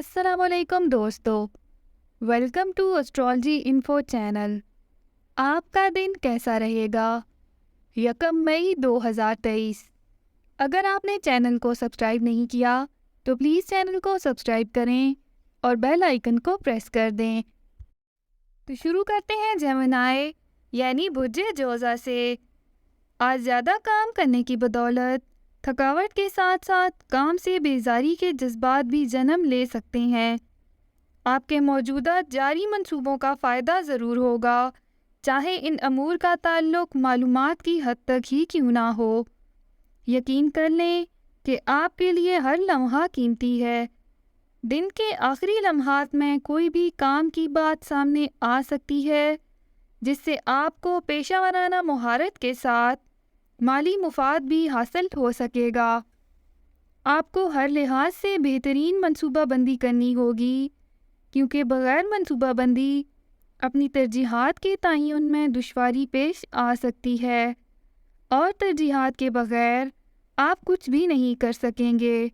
السلام علیکم دوستو، welcome to astrology info channel. آپ کا دن کیسا رہے گا؟ 1 مئی 2023۔ اگر آپ نے چینل کو سبسکرائب نہیں کیا تو پلیز چینل کو سبسکرائب کریں اور بیل آئیکن کو پریس کر دیں۔ تو شروع کرتے ہیں جیمنائی یعنی برج جوزا سے۔ آج زیادہ کام کرنے کی بدولت تھکاوٹ کے ساتھ ساتھ کام سے بیزاری کے جذبات بھی جنم لے سکتے ہیں۔ آپ کے موجودہ جاری منصوبوں کا فائدہ ضرور ہوگا، چاہے ان امور کا تعلق معلومات کی حد تک ہی کیوں نہ ہو۔ یقین کر لیں کہ آپ کے لیے ہر لمحہ قیمتی ہے۔ دن کے آخری لمحات میں کوئی بھی کام کی بات سامنے آ سکتی ہے جس سے آپ کو پیشہ ورانہ مہارت کے ساتھ مالی مفاد بھی حاصل ہو سکے گا۔ آپ کو ہر لحاظ سے بہترین منصوبہ بندی کرنی ہوگی، کیونکہ بغیر منصوبہ بندی اپنی ترجیحات کے تعین میں دشواری پیش آ سکتی ہے، اور ترجیحات کے بغیر آپ کچھ بھی نہیں کر سکیں گے۔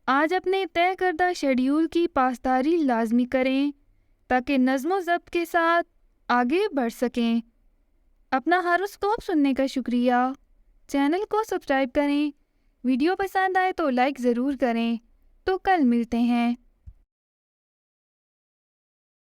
آج اپنے طے کردہ شیڈیول کی پاسداری لازمی کریں تاکہ نظم و ضبط کے ساتھ آگے بڑھ سکیں۔ اپنا ہاروسکوپ سننے کا شکریہ۔ چینل کو سبسکرائب کریں، ویڈیو پسند آئے تو لائک ضرور کریں۔ تو کل ملتے ہیں۔